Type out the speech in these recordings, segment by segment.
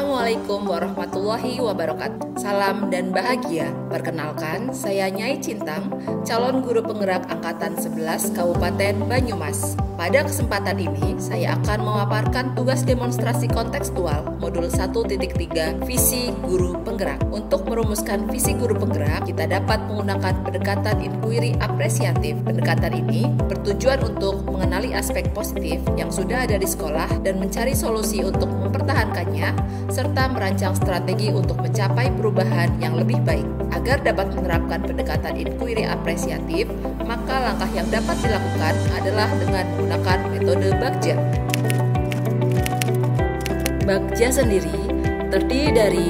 Assalamualaikum warahmatullahi wabarakatuh. Salam dan bahagia. Perkenalkan, saya Nyai Cintang, calon guru penggerak angkatan 11 Kabupaten Banyumas. Pada kesempatan ini, saya akan memaparkan tugas demonstrasi kontekstual modul 1.3 visi guru penggerak. Untuk merumuskan visi guru penggerak, kita dapat menggunakan pendekatan inquiry apresiatif. Pendekatan ini bertujuan untuk mengenali aspek positif yang sudah ada di sekolah dan mencari solusi untuk mempertahankannya, serta merancang strategi untuk mencapai perubahan yang lebih baik. Agar dapat menerapkan pendekatan inquiry apresiatif, maka langkah yang dapat dilakukan adalah dengan menggunakan metode Bagja. Bagja sendiri terdiri dari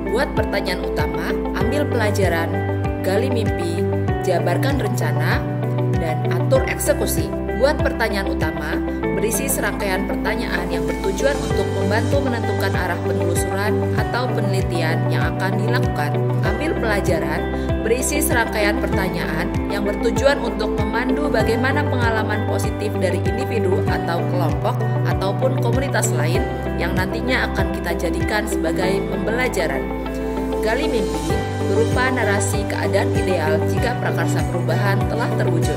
buat pertanyaan utama, ambil pelajaran, gali mimpi, jabarkan rencana, dan atur eksekusi. Buat pertanyaan utama berisi serangkaian pertanyaan yang bertujuan untuk membantu menentukan arah penelusuran atau penelitian yang akan dilakukan. Ambil pelajaran berisi serangkaian pertanyaan yang bertujuan untuk memandu bagaimana pengalaman positif dari individu atau kelompok ataupun komunitas lain yang nantinya akan kita jadikan sebagai pembelajaran. Gali mimpi berupa narasi keadaan ideal jika prakarsa perubahan telah terwujud.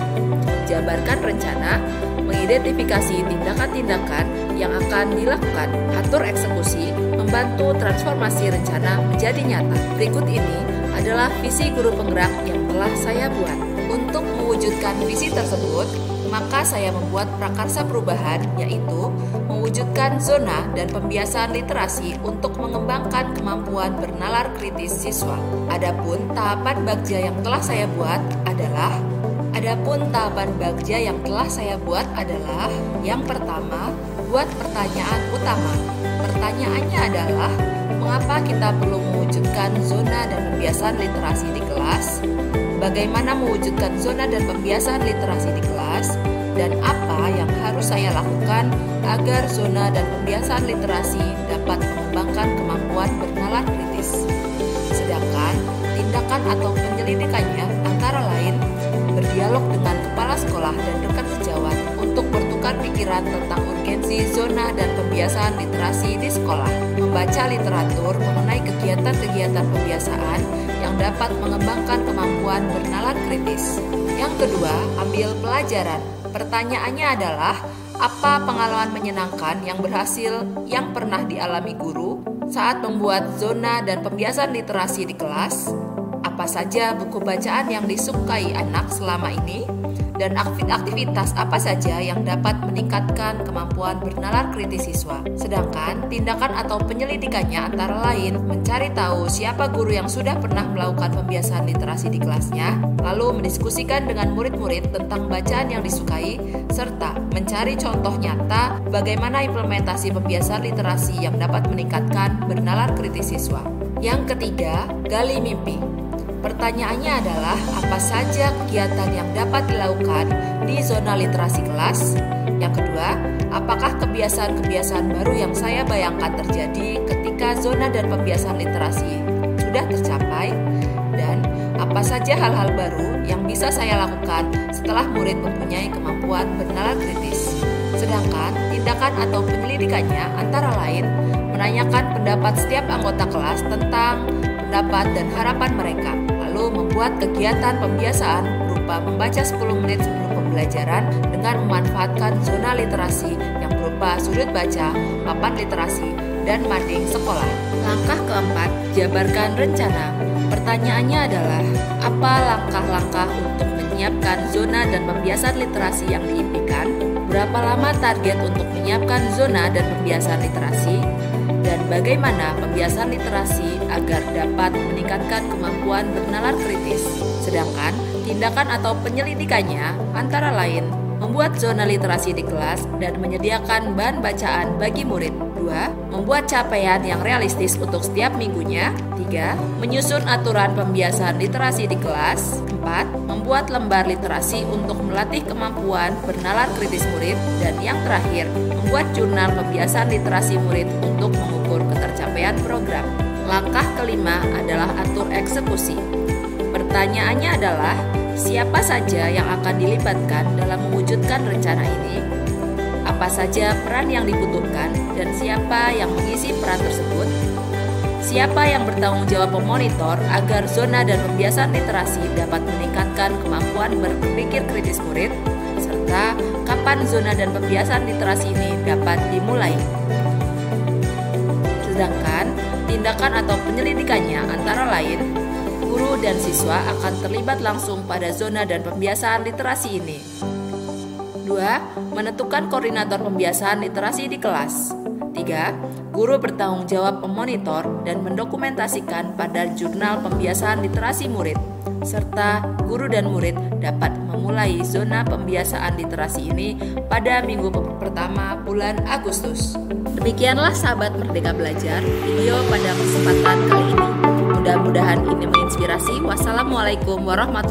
Jabarkan rencana mengidentifikasi tindakan-tindakan yang akan dilakukan. Atur eksekusi membantu transformasi rencana menjadi nyata. Berikut ini adalah visi guru penggerak yang telah saya buat. Untuk mewujudkan visi tersebut, maka saya membuat prakarsa perubahan, yaitu mewujudkan zona dan pembiasaan literasi untuk mengembangkan kemampuan bernalar kritis siswa. Adapun tahapan Bagja yang telah saya buat adalah yang pertama, buat pertanyaan utama. Pertanyaannya adalah, mengapa kita perlu mewujudkan zona dan pembiasaan literasi di kelas? Bagaimana mewujudkan zona dan pembiasaan literasi di kelas? Dan apa yang harus saya lakukan agar zona dan pembiasaan literasi dapat mengembangkan kemampuan bernalar kritis? Sedangkan tindakan atau penyelidikannya antara lain berdialog dengan kepala sekolah dan rekan sejawat untuk bertukar pikiran tentang urgensi zona dan pembiasaan literasi di sekolah, membaca literatur mengenai kegiatan-kegiatan pembiasaan yang dapat mengembangkan kemampuan bernalar kritis. Yang kedua, ambil pelajaran. Pertanyaannya adalah, apa pengalaman menyenangkan yang berhasil yang pernah dialami guru saat membuat zona dan pembiasaan literasi di kelas? Apa saja buku bacaan yang disukai anak selama ini? Dan aktivitas apa saja yang dapat meningkatkan kemampuan bernalar kritis siswa? Sedangkan tindakan atau penyelidikannya antara lain mencari tahu siapa guru yang sudah pernah melakukan pembiasaan literasi di kelasnya, lalu mendiskusikan dengan murid-murid tentang bacaan yang disukai, serta mencari contoh nyata bagaimana implementasi pembiasaan literasi yang dapat meningkatkan bernalar kritis siswa. Yang ketiga, gali mimpi. Pertanyaannya adalah, apa saja kegiatan yang dapat dilakukan di zona literasi kelas? Yang kedua, apakah kebiasaan-kebiasaan baru yang saya bayangkan terjadi ketika zona dan pembiasaan literasi sudah tercapai? Dan apa saja hal-hal baru yang bisa saya lakukan setelah murid mempunyai kemampuan bernalar kritis? Sedangkan tindakan atau penyelidikannya antara lain menanyakan pendapat setiap anggota kelas tentang pendapat dan harapan mereka, lalu membuat kegiatan pembiasaan berupa membaca 10 menit sebelum pembelajaran dengan memanfaatkan zona literasi yang berupa sudut baca, papan literasi, dan mading sekolah. Langkah keempat, jabarkan rencana. Pertanyaannya adalah, apa langkah-langkah untuk menyiapkan zona dan pembiasaan literasi yang diimpikan? Berapa lama target untuk menyiapkan zona dan pembiasaan literasi? Dan bagaimana pembiasaan literasi agar dapat meningkatkan kemampuan bernalar kritis. Sedangkan tindakan atau penyelidikannya antara lain membuat zona literasi di kelas dan menyediakan bahan bacaan bagi murid. 2. Membuat capaian yang realistis untuk setiap minggunya. 3. Menyusun aturan pembiasaan literasi di kelas. 4. Membuat lembar literasi untuk melatih kemampuan bernalar kritis murid. Dan yang terakhir, membuat jurnal pembiasaan literasi murid untuk mengukur ketercapaian program. Langkah kelima adalah atur eksekusi. Pertanyaannya adalah, siapa saja yang akan dilibatkan dalam mewujudkan rencana ini? Apa saja peran yang dibutuhkan dan siapa yang mengisi peran tersebut? Siapa yang bertanggung jawab memonitor agar zona dan pembiasaan literasi dapat meningkatkan kemampuan berpikir kritis murid, serta kapan zona dan pembiasaan literasi ini dapat dimulai. Sedangkan tindakan atau penyelidikannya antara lain, guru dan siswa akan terlibat langsung pada zona dan pembiasaan literasi ini. 2. Menentukan koordinator pembiasaan literasi di kelas. 3. Guru bertanggung jawab memonitor dan mendokumentasikan pada jurnal pembiasaan literasi murid, serta guru dan murid dapat memulai zona pembiasaan literasi ini pada minggu pertama bulan Agustus. Demikianlah sahabat Merdeka Belajar video pada kesempatan kali ini. Mudah-mudahan ini menginspirasi. Wassalamualaikum warahmatullahi wabarakatuh.